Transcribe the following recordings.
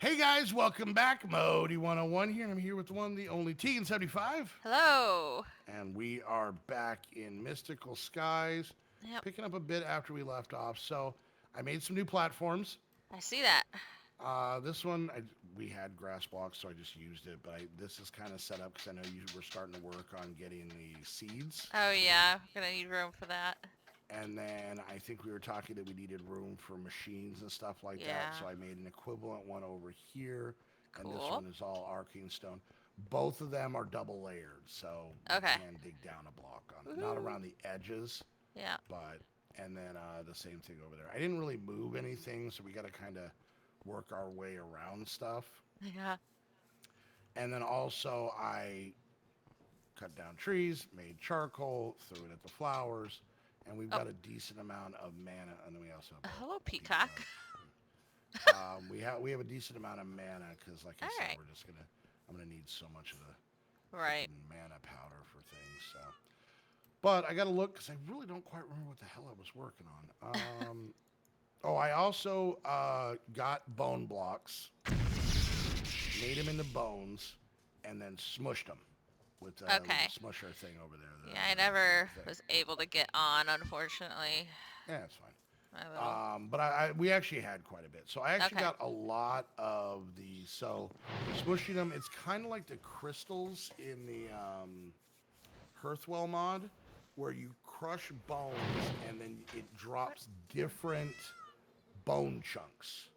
Hey guys, welcome back. Modi 101 here, and I'm here with the one, the only Tegan75. Hello. And we are back in Mystical Skies, Yep, picking up a bit after we left off. So I made some new platforms. I see that. This one, we had grass blocks, so I just used it. But this is kind of set up because I know you were starting to work on getting the seeds. Oh yeah, we're gonna need room for that. And then I think we were talking that we needed room for machines and stuff like that. Yeah, So I made an equivalent one over here. And this cool. one is all arcane stone. Both of them are double layered, so you Okay. can dig down a block on it. Not Woohoo. around the edges, Yeah. but and then the same thing over there. I didn't really move anything, so we got to kind of work our way around stuff. Yeah. And then also I cut down trees, made charcoal, threw it at the flowers, and we've Oh, got a decent amount of mana. And then we also have hello, a peacock. peacock. We have a decent amount of mana because, like I All said, right. I'm gonna need so much of the Right. freaking mana powder for things. So, but I gotta look because I really don't quite remember what the hell I was working on. Oh, I also got bone blocks, made them into bones, and then smushed them with the little Okay. smusher thing over there. Yeah, I The never thing. was able to get on, unfortunately. Yeah, it's fine. My little. But we actually had quite a bit. So I actually Okay. got a lot of the. So smushing them, it's kind of like the crystals in the Hearthwell mod, where you crush bones and then it What? drops different bone chunks.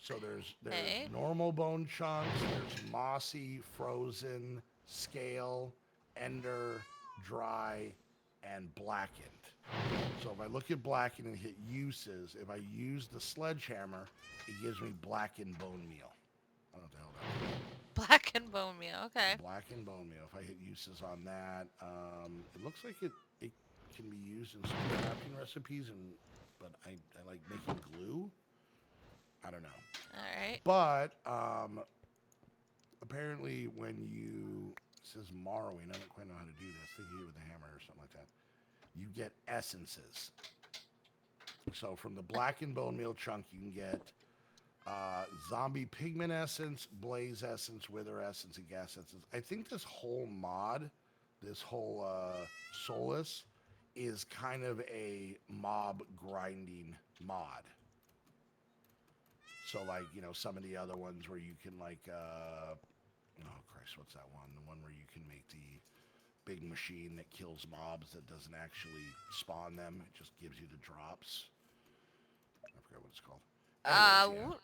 So there's Okay. normal bone chunks, there's mossy, frozen, scale, ender, dry, and blackened. So if I look at blackened and hit uses, if I use the sledgehammer, it gives me blackened bone meal. I don't know what the hell that is. Black and bone meal. Okay. Blackened bone meal. If I hit uses on that, it looks like it can be used in some crafting recipes, but I like making glue. I don't know. All right. But apparently, when you it says morrowing, I don't quite know how to do this. I think you do it with a hammer or something like that. You get essences. So from the blackened bone meal chunk, you can get zombie pigment essence, blaze essence, wither essence, and gas essence. I think this whole mod, this whole Solus, is kind of a mob grinding mod. So like some of the other ones where you can like oh Christ, what's that one? The one where you can make the big machine that kills mobs that doesn't actually spawn them. It just gives you the drops. I forgot what it's called. Anyways, yeah. Woot.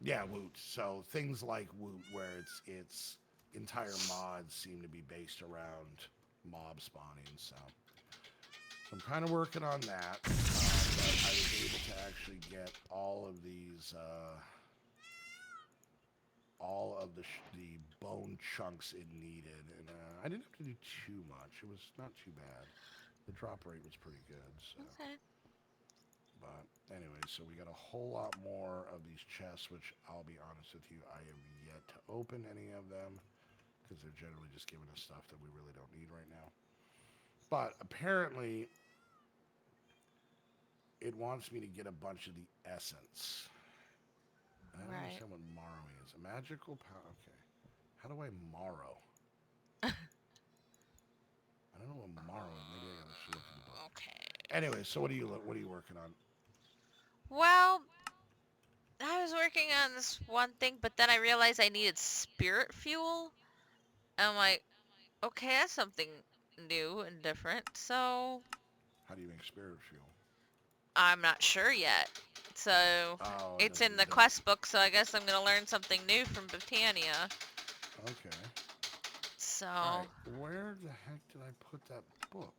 Yeah, Woot. So things like Woot, where its entire mods seem to be based around mob spawning. So I'm kind of working on that. But I was able to actually get all of the bone chunks it needed, and I didn't have to do too much. It was not too bad. The drop rate was pretty good. So, Okay. but anyway, so we got a whole lot more of these chests, which I'll be honest with you, I have yet to open any of them because they're generally just giving us stuff that we really don't need right now. But apparently, it wants me to get a bunch of the essence. And I don't Right. understand what morrowing is. A magical power. Okay. How do I morrow? I don't know what morrow is. Maybe I gotta just look in the book. Okay. Anyway, so what are you working on? Well, I was working on this one thing, but then I realized I needed spirit fuel. And I'm like, okay, that's something new and different. So How do you make spirit fuel? I'm not sure yet. So Oh, it it's in doesn't. the quest book, so I guess I'm gonna learn something new from Britannia. Okay. All So right. Where the heck did I put that book?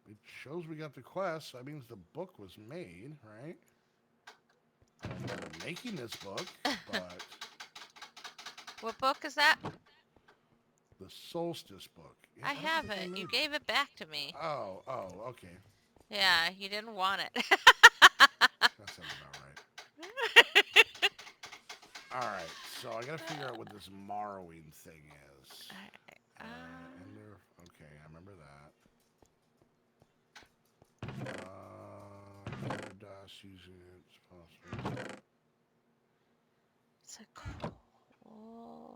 It shows we got the quest. So that means the book was made, right? I don't remember making this book, but what book is that? the solstice book. Yeah, I I don't have think I it. You made. gave it back to me. Oh, okay. Yeah, you didn't want it. That sounds about right. All right, so I gotta figure out what this morrowing thing is. Alright, Ender. Okay, I remember that. Ender DOS using it's possible. Is it coal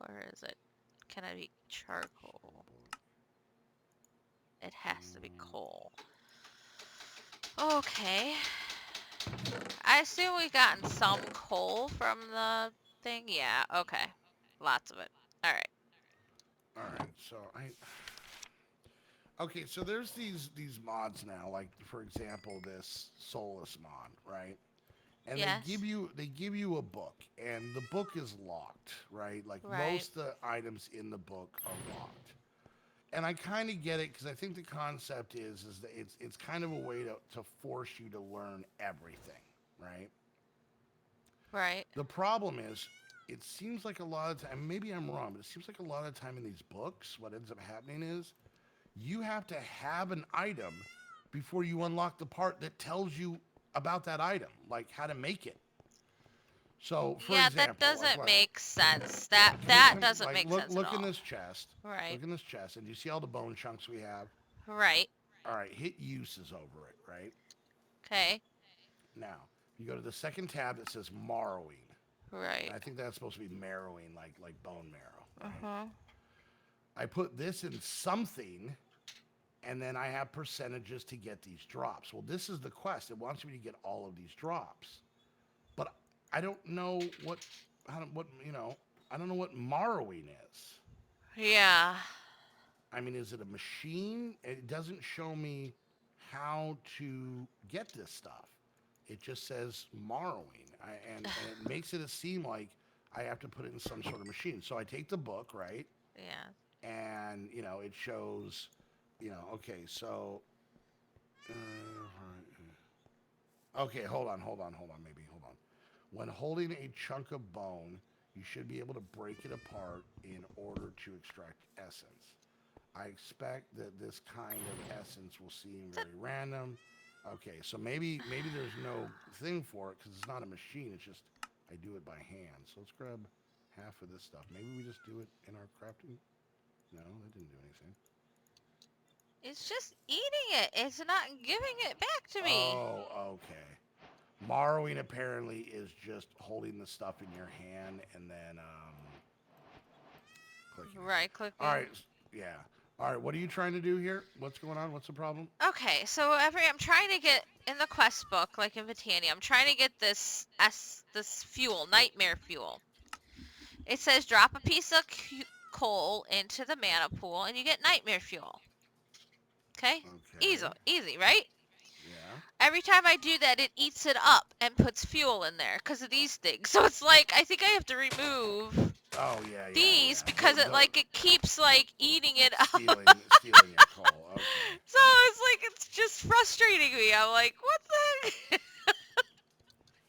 or is it? Can it be charcoal? It has to be coal. Okay. I assume we've gotten some coal from the thing. Yeah. Okay. Lots of it. All right. All right, so okay, so there's these mods now, like for example, this Solus mod, right? And Yes. they give you a book, and the book is locked, right? Like Right. most of the items in the book are locked. And I kind of get it because I think the concept is that it's kind of a way to force you to learn everything, right? Right. The problem is, it seems like a lot of time, maybe I'm wrong, but it seems like a lot of time in these books, what ends up happening is you have to have an item before you unlock the part that tells you about that item, like how to make it. So, for Yeah, that example, like doesn't what? make sense. Yeah, That doesn't like make sense at look in all. this chest. Right. Look in this chest, and you see all the bone chunks we have. Right. All right, hit uses over it, right? Okay. Now, you go to the second tab that says marrowing. Right. I think that's supposed to be marrowing, like bone marrow. Right? Uh-huh. I put this in something, and then I have percentages to get these drops. Well, this is the quest. It wants me to get all of these drops, but I don't know I don't know what marrowing is. Yeah. I mean, is it a machine? It doesn't show me how to get this stuff. It just says marrowing, and it makes it seem like I have to put it in some sort of machine. So I take the book, right? Yeah. And it shows, okay, so, okay, hold on, maybe, hold on. When holding a chunk of bone, you should be able to break it apart in order to extract essence. I expect that this kind of essence will seem very random. Okay, so maybe there's no thing for it because it's not a machine. It's just I do it by hand. So let's grab half of this stuff. Maybe we just do it in our crafting. No, that didn't do anything. It's just eating it. It's not giving it back to me. Oh, okay. Marrowing apparently is just holding the stuff in your hand and then clicking it. Right clicking. All right, yeah. All right, what are you trying to do here? What's going on? What's the problem? Okay, so I'm trying to get in the quest book, like in Vitania, I'm trying to get this fuel, nightmare fuel. It says drop a piece of coal into the mana pool and you get nightmare fuel. Okay? Okay. Easy, right? Yeah. Every time I do that, it eats it up and puts fuel in there because of these things. So it's like, I think I have to remove Oh yeah, these yeah. because it keeps like eating it up. Stealing your coal. Okay. So it's like, it's just frustrating me. I'm like, what the heck?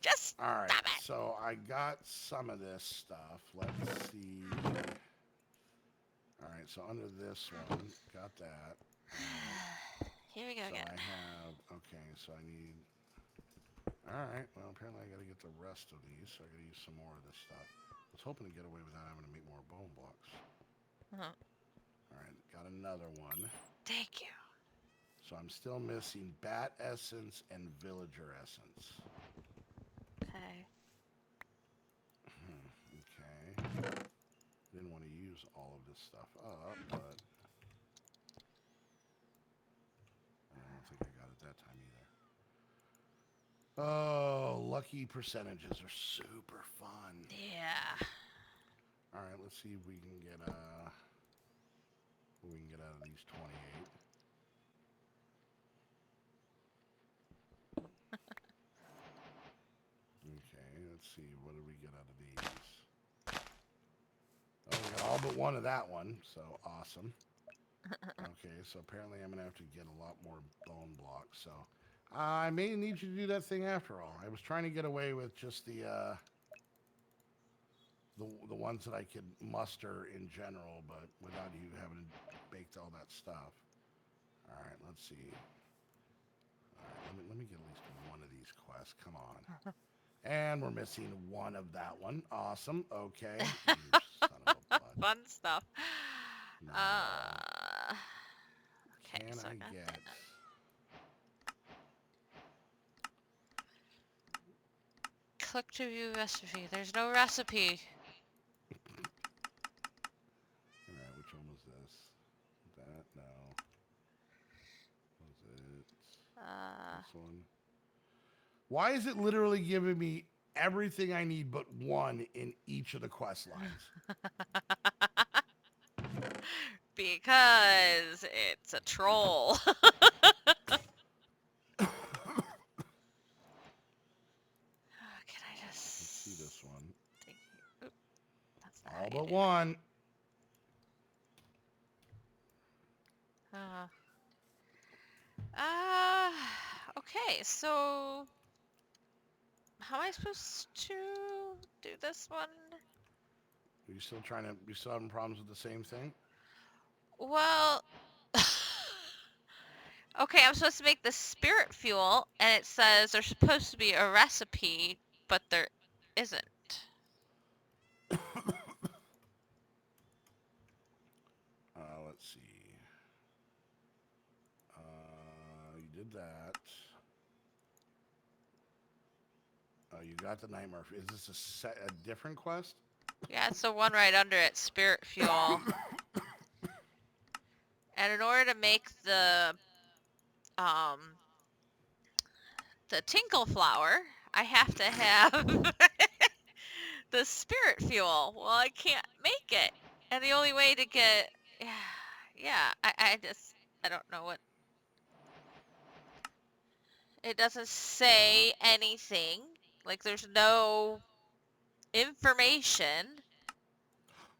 Just All right. stop it. So I got some of this stuff. Let's see. All right. So under this one, got that. Here we go So again. I have. Okay. So I need. All right. Well, apparently I got to get the rest of these. So I got to use some more of this stuff. I was hoping to get away without having to make more bone blocks. Uh-huh. All right. Got another one. Thank you. So I'm still missing bat essence and villager essence. Okay. Okay. Didn't want to use all of this stuff up, but I don't think I got it that time either. Oh, lucky percentages are super fun. Yeah. All right, let's see if we can get what we can get out of these 28. Okay, let's see. What did we get out of these? Oh, we got all but one of that one, so awesome. Okay, so apparently I'm going to have to get a lot more bone blocks, so I may need you to do that thing after all. I was trying to get away with just the ones that I could muster in general, but without you having baked all that stuff. All right, let's see. All right, let me get at least one of these quests. Come on. And we're missing one of that one. Awesome. Okay. You son of a butt. Fun stuff. No. Okay, Can so I got get... that. Click to view recipe. There's no recipe. one. Why is it literally giving me everything I need but one in each of the quest lines? Because it's a troll. Can I just Let's see this one. take you? Oop, that's not All how you but do one. it. Uh, okay, so how am I supposed to do this one? Are you still trying to? You still having problems with the same thing? Well, okay, I'm supposed to make the spirit fuel, and it says there's supposed to be a recipe, but there isn't. Let's see. You did that. You got the nightmare. Is this a different quest? Yeah, it's the one right under it, spirit fuel. And in order to make um the tinkle flower, I have to have the spirit fuel. Well, I can't make it. And the only way to get yeah, I don't know what it doesn't say anything. Like there's no information.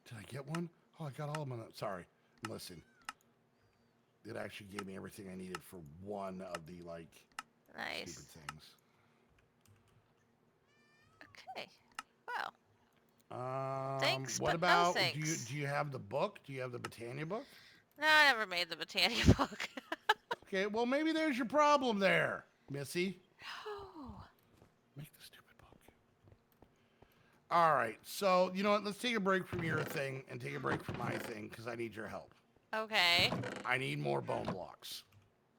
Did I get one? Oh, I got all of them. Sorry. Listen. It actually gave me everything I needed for one of the, like, Nice. stupid things. Okay. Well, thanks, What but no about, thanks. do you have the book? Do you have the Britannia book? No, I never made the Britannia book. Okay, well, maybe there's your problem there, Missy. No. Make the stupid book. All right, so, you know what? Let's take a break from your thing and take a break from my thing, because I need your help. Okay. I need more bone blocks.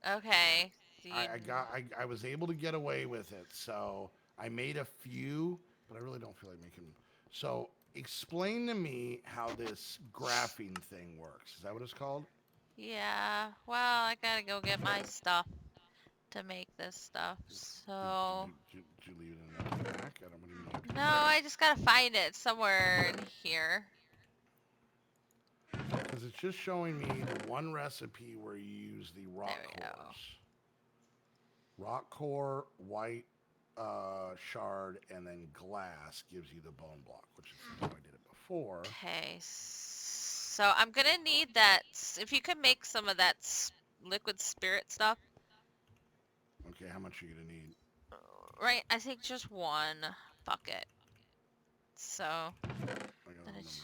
Okay. I was able to get away with it, so I made a few, but I really don't feel like making them. So explain to me how this graphing thing works. Is that what it's called? Yeah. Well, I gotta go get my stuff to make this stuff. So. Did you leave it in the back? I don't even know. No, I just gotta find it somewhere in here. Because it's just showing me the one recipe where you use the rock There we go. cores. Rock core, white shard, and then glass gives you the bone block, which is how I did it before. Okay. So I'm gonna need that. If you could make some of that liquid spirit stuff. Okay, how much are you going to need? Right, I think just one bucket. So. I got a number.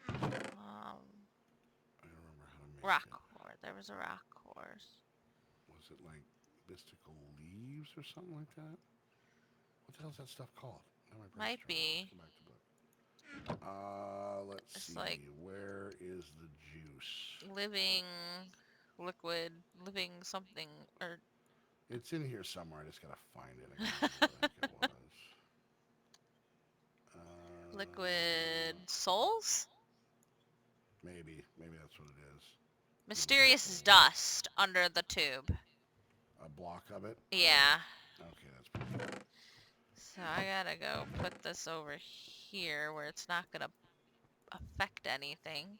I don't remember how to make Rock it. core. There was a rock course. Was it like mystical leaves or something like that? What the hell is that stuff called? Now my brain's Might trying. be. Let's go back to book. Let's It's see. like Where is the juice? living liquid, living something, or It's in here somewhere. I just gotta find it. I can't remember what the heck it was. liquid souls? Maybe that's what it is. Mysterious dust under the tube. A block of it. Yeah. Okay, that's pretty good. So I gotta go put this over here where it's not gonna affect anything.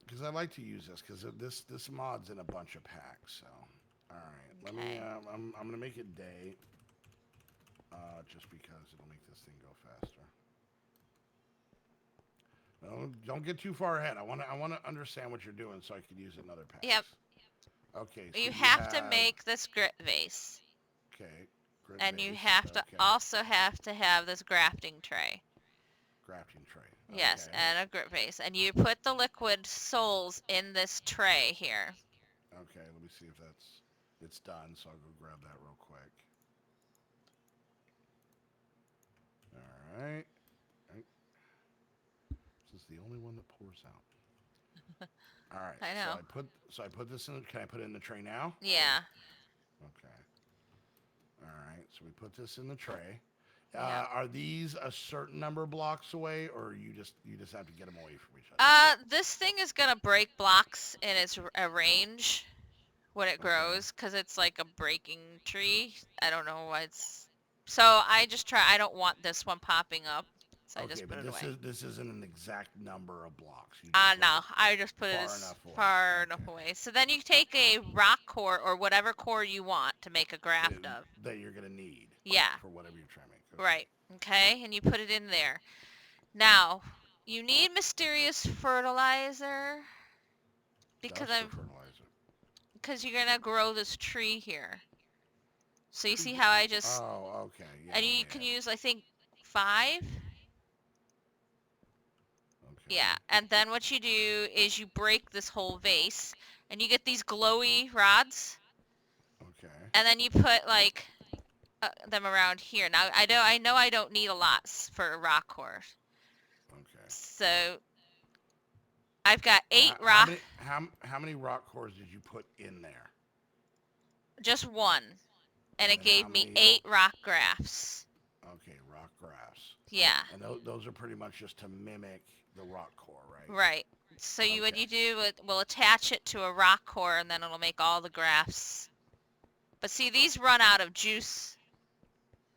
Because I like to use this because this mod's in a bunch of packs. So, all right, let me. I'm gonna make it day. Just because it'll make this thing go faster. Don't get too far ahead. I want to understand what you're doing so I can use it in other packs. Yep. Okay. So You have to make this grit vase. Okay. Grit And you base, have to also have to have this grafting tray. Grafting tray. Yes, Okay. and a grit vase. And you put the liquid souls in this tray here. Okay, let me see if it's done, so I'll go grab that real quick. All right. This is the only one that pours out. All right. I know. So I put this in. Can I put it in the tray now? Yeah. Okay. All right. So we put this in the tray. Yeah. Are these a certain number of blocks away, or you just have to get them away from each other? This thing is gonna break blocks in its a range when it Okay. grows, because it's like a breaking tree. I don't know why it's. So I just try. I don't want this one popping up, so I Okay, just put but it away. this isn't an exact number of blocks. You just put No, it I just put it far as enough away. far enough Okay. away. So then you take a rock core or whatever core you want to make a That, graft of. that you're gonna need Yeah, for whatever you're trying to make. Okay. right. Okay, and you put it in there. Now, you need mysterious fertilizer because Dust or I'm fertilizer? because you're gonna grow this tree here. So you Tree. see how I just Oh, okay. Yeah, and you yeah, can yeah. use I think 5. Okay. Yeah, and then what you do is you break this whole vase and you get these glowy rods Okay. and then you put like them around here. Now I know I don't need a lot for a rock core. Okay. So I've got 8 How rock, many how many rock cores did you put in there? just one, and And it then gave how me many? 8 rock grafts. Okay, rock graphs. Yeah, And those are pretty much just to mimic the rock core, right? right. So what Okay. you do will attach it to a rock core and then it'll make all the grafts. But see, these run out of juice.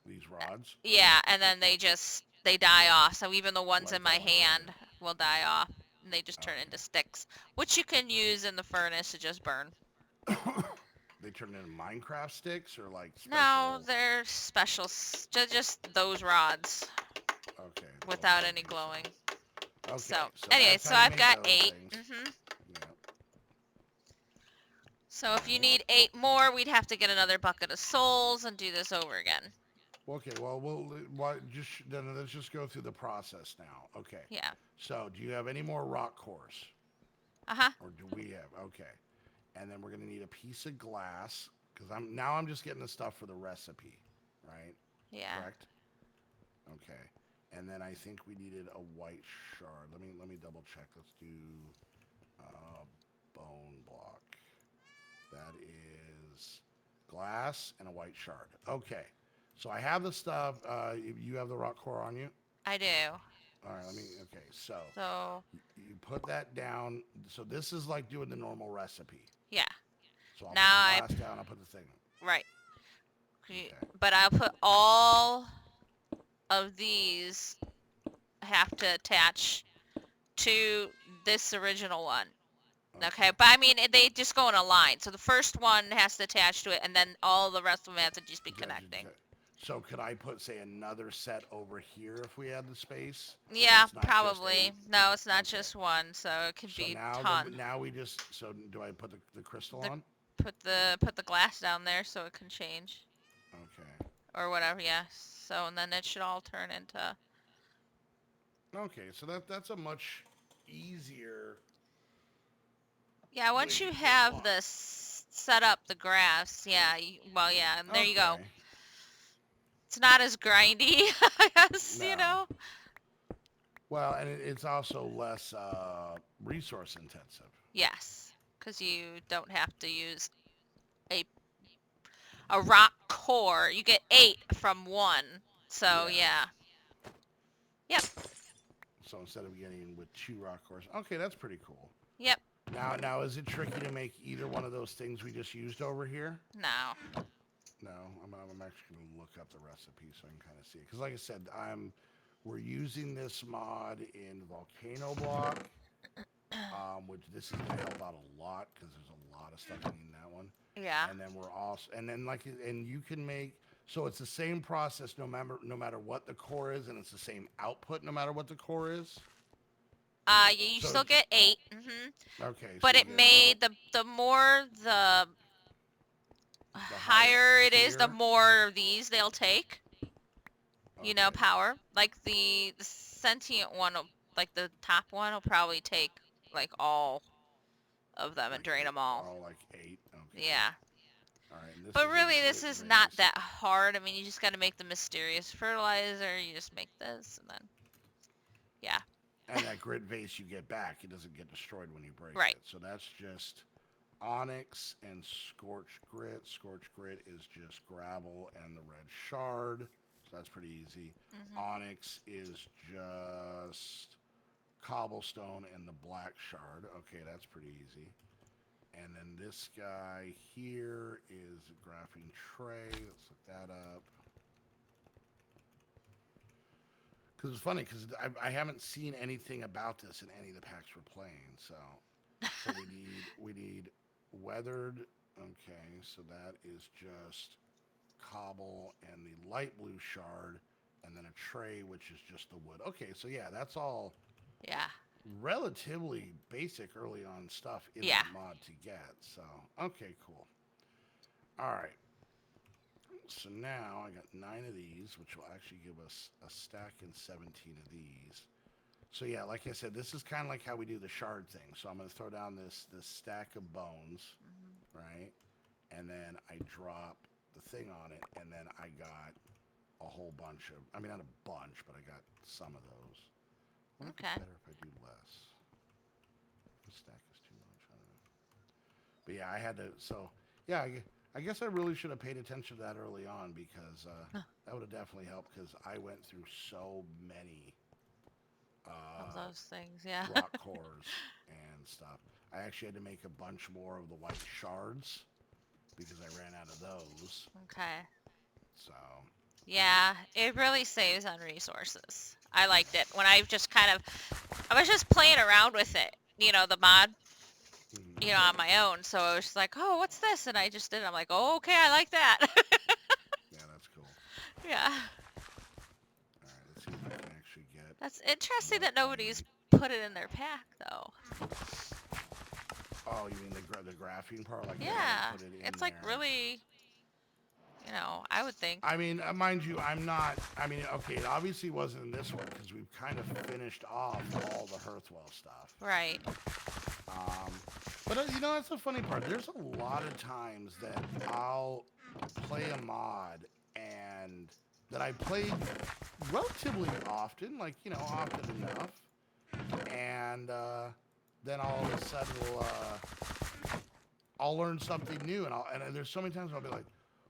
These rods, Yeah, and then they die off. So even the ones in like my that one over hand will die off, and they just turn into here. sticks, which you can use in the furnace to just burn. Okay. They turn into Minecraft sticks or like No, special. they're special, just those rods Okay. without any glowing. Okay. So So anyway, that's so how you I've make got those 8. things. Yeah. So All if you right. need 8 more, we'd have to get another bucket of souls and do this over again. Okay. Well, just then let's just go through the process now. Okay. Yeah. So, do you have any more rock cores, Uh-huh. or do we have? Okay. And then we're gonna need a piece of glass because I'm just getting the stuff for the recipe, right? Yeah. Correct. Okay. And then I think we needed a white shard. Let me double check. Let's do bone block. That is glass and a white shard. Okay. So I have the stuff. You have the rock core on you. I do. All right. Okay. So So, you put that down. So this is like doing the normal recipe. yeah. So I'll put Now the I glass down. I'll put the thing. right. Okay. But I'll put all of these have to attach to this original one. Okay, but I mean they just go in a line. So the first one has to attach to it, and then all the rest of them have to just be connecting. So could I put, say, another set over here if we had the space? Yeah, It's not just probably. eight. No, it's not Okay. just one, so it could So be now ton. now we just so do I put the crystal The, on? put the glass down there so it can change Okay. or whatever. Yeah. So and then it should all turn into. Okay. So that's a much easier Yeah, way once to you get have blocks. this set up the graphs, yeah. Well, yeah, and there you go. Okay. It's not as grindy, I guess, you No. know? Well, and it's also less resource intensive. Yes, because you don't have to use a a rock core. You get 8 from one. So, yeah. Yep, So instead of getting with 2 rock cores, okay, that's pretty cool. yep. Now is it tricky to make either one of those things we just used over here? Now, No, I'm actually going to look up the recipe so I can kind of see it. Because like I said, we're using this mod in Volcano Block, which this is going to help out a lot because there's a lot of stuff in that one. yeah. And then we're also, and then like, and you can make, so it's the same process no matter what the core is, and it's the same output no matter what the core is. You So still get 8. okay, But so it made the more the higher it is, the here? more of these they'll take. You know, Okay. power. Like the sentient one, like the top one, will probably take like all of them and drain them all. Oh, like 8. Okay. Yeah. All right. And this But is a really, this grit is not vase. that hard. I mean, you just got to make the mysterious fertilizer. You just make this, and then, yeah. And that grit vase you get back, it doesn't get destroyed when you break Right. it. So that's just onyx and scorched grit. Scorched grit is just gravel and the red shard. So that's pretty easy. Mhm. Onyx is just cobblestone and the black shard. Okay, that's pretty easy. And then this guy here is a graphene tray. Let's look that up. Because it's funny, because I haven't seen anything about this in any of the packs we're playing. So we need weathered. Okay, so that is just cobble and the light blue shard, and then a tray, which is just the wood. Okay, so yeah, that's all Yeah. relatively basic early on stuff in Yeah. the mod to get. So okay, cool. All right. So now I got 9 of these, which will actually give us a stack and 17 of these. So yeah, like I said, this is kind of like how we do the shard thing. So I'm going to throw down this stack of bones, right? And then I drop the thing on it, and then I got a whole bunch of, I mean, not a bunch, but I got some of those. I wonder if Okay. it's better if I do less. The stack is too much. I don't know. But yeah, I had to, so yeah, I guess I really should have paid attention to that early on because that would have definitely helped because I went through so many Of those things, yeah. rock cores and stuff. I actually had to make a bunch more of the white shards because I ran out of those. Okay. So Yeah, it really saves on resources. I liked it when I just kind of, I was just playing around with it, the mod, on my own. So I was just like, oh, what's this? And I just did it. I'm like, oh, okay, I like that. yeah, that's cool. Yeah. All right, let's see if I can actually get. That's interesting that what I nobody's need. put it in their pack, though. Oh, you mean the graphene part? Like they haven't Yeah. put it in It's like there. really, I would think. I mean, mind you, I'm not. I mean, okay, it obviously wasn't in this one because we've kind of finished off all the Hearthwell stuff. Right. But that's the funny part. There's a lot of times that I'll play a mod and that I played relatively often, like often enough, and then all of a sudden I'll learn something new, and there's so many times I'll be like,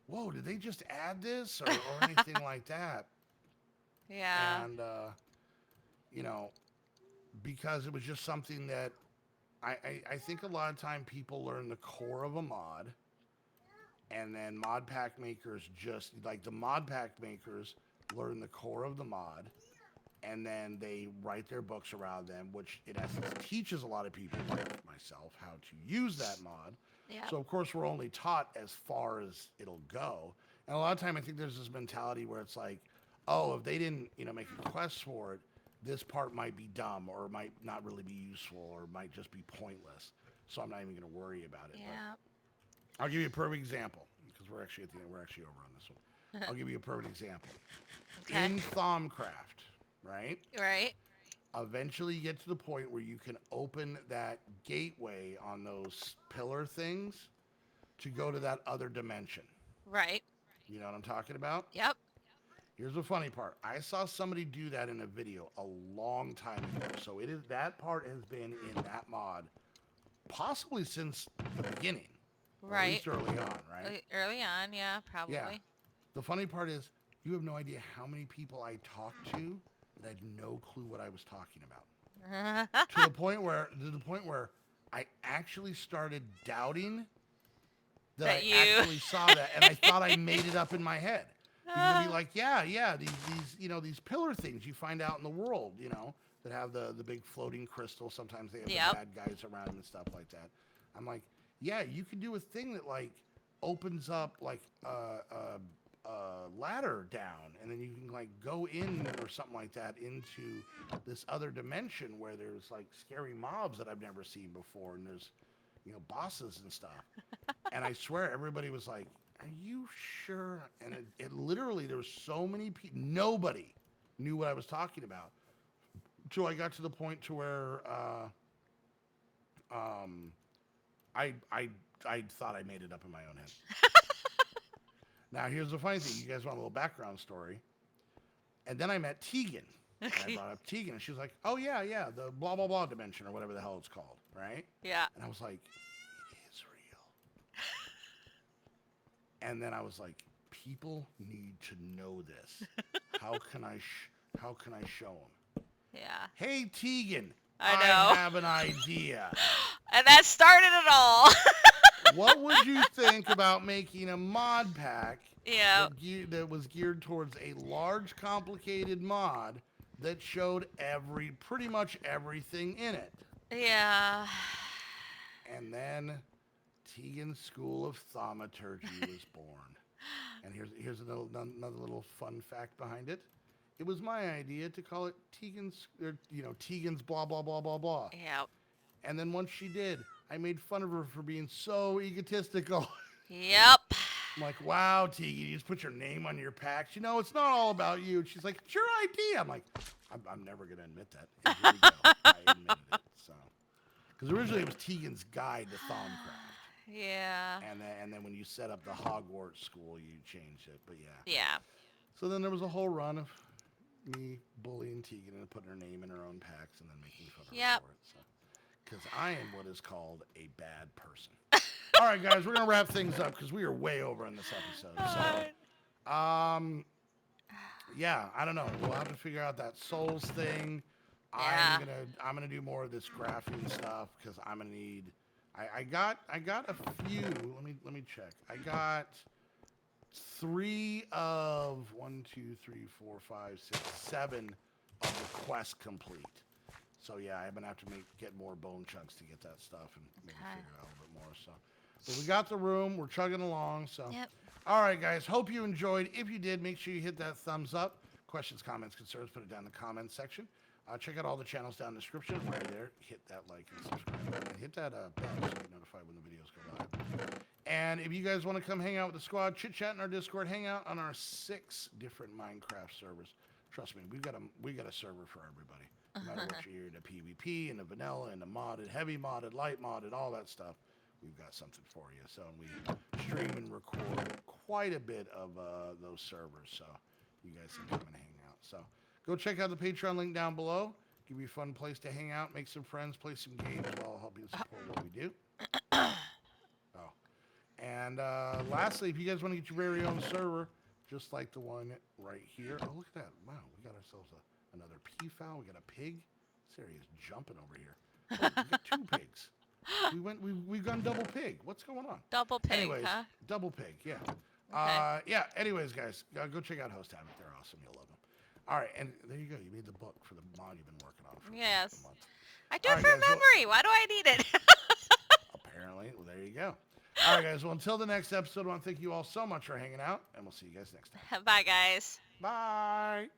whoa, did they just add this or anything like that? Yeah. And, because it was just something that I think a lot of time people learn the core of a mod, and then mod pack makers just, like the mod pack makers learn the core of the mod, and then they write their books around them, which in essence teaches a lot of people like myself how to use that mod. Yeah. So of course we're only taught as far as it'll go. And a lot of time I think there's this mentality where it's like, oh, if they didn't, make requests for it, this part might be dumb or might not really be useful or might just be pointless. So I'm not even going to worry about it. Yeah. But I'll give you a perfect example because we're actually at the end. We're actually over on this one. I'll give you a perfect example. Okay. In Thaumcraft, right? Right. Eventually you get to the point where you can open that gateway on those pillar things to go to that other dimension. Right. You know what I'm talking about? Yep. Here's the funny part. I saw somebody do that in a video a long time ago. So that part has been in that mod possibly since the beginning. Right. At least early on, right? Early on, yeah, probably. Yeah. The funny part is you have no idea how many people I talked to that had no clue what I was talking about. to the point where I actually started doubting that I actually saw that, and I thought I made it up in my head. You'd be like, yeah, these pillar things you find out in the world, that have the big floating crystal. Sometimes they have the bad guys around them and stuff like that. I'm like, yeah, you can do a thing that like opens up like a ladder down, and then you can like go in or something like that into this other dimension where there's like scary mobs that I've never seen before, and there's bosses and stuff. And I swear everybody was like, are you sure? And it literally, there was so many people, nobody knew what I was talking about. Till I got to the point to where I thought I made it up in my own head. Now, here's the funny thing. You guys want a little background story. And then I met Tegan. And I brought up Tegan, and she was like, oh, yeah, the blah, blah, blah dimension, or whatever the hell it's called, right? Yeah. And I was like, it is real. And then I was like, people need to know this. How can I show them? Yeah. Hey, Tegan, I know. have an idea. And that started it all. What would you think about making a mod pack Yeah. that was geared towards a large, complicated mod that showed pretty much everything in it? Yeah. And then Tegan's School of Thaumaturgy was born. And here's another little fun fact behind it. It was my idea to call it Tegan's blah blah blah blah blah. Yep. And then once she did, I made fun of her for being so egotistical. Yep. I'm like, wow, Tegan, you just put your name on your packs. You know, it's not all about you. And she's like, it's your idea. I'm like, I'm never going to admit that. And here we go. I admitted it. So, because originally it was Tegan's Guide to Thaumcraft. Yeah. And then when you set up the Hogwarts school, you changed it. But yeah. Yeah. So then there was a whole run of me bullying Tegan and putting her name in her own packs and then making fun of her for it. So, because I am what is called a bad person. All right, guys, we're going to wrap things up because we are way over in this episode. So, yeah, I don't know. We'll have to figure out that souls thing. Yeah. I'm gonna do more of this graphing stuff because I'm gonna need. I got a few. Let me check. I got 3 of 1, 2, 3, 4, 5, 6, 7 of the quest complete. So yeah, I'm gonna have to get more bone chunks to get that stuff and maybe figure it out a little bit more. So, but we got the room. We're chugging along. So, Yep. All right, guys. Hope you enjoyed. If you did, make sure you hit that thumbs up. Questions, comments, concerns, put it down in the comments section. Check out all the channels down in the description. Right there. Hit that like and subscribe button. Hit that bell so you get notified when the videos go live. And if you guys want to come hang out with the squad, chit chat in our Discord, hang out on our 6 different Minecraft servers. Trust me, we got a server for everybody. No matter what you're into PvP, into vanilla, into modded, heavy modded, light modded, all that stuff. We've got something for you. So we stream and record quite a bit of those servers. So you guys can come and hang out. So go check out the Patreon link down below. Give you a fun place to hang out, make some friends, play some games while I'll help you support what we do. Oh. And lastly, if you guys want to get your very own server, just like the one right here. Oh, look at that. Wow, we got ourselves another peafowl. We got a pig. This area is jumping over here. Oh, we got 2 pigs. We've gone double pig. What's going on? Double pig, Anyways, huh? double pig, yeah. Okay. Yeah, anyways, guys, go check out Host Havoc. They're awesome. You'll love them. All right, and there you go. You made the book for the mod you've been working on for Yes. a month. I do All it right, from guys, memory. Why do I need it? Apparently. Well, there you go. All right, guys. Well, until the next episode, I want to thank you all so much for hanging out, and we'll see you guys next time. Bye, guys. Bye.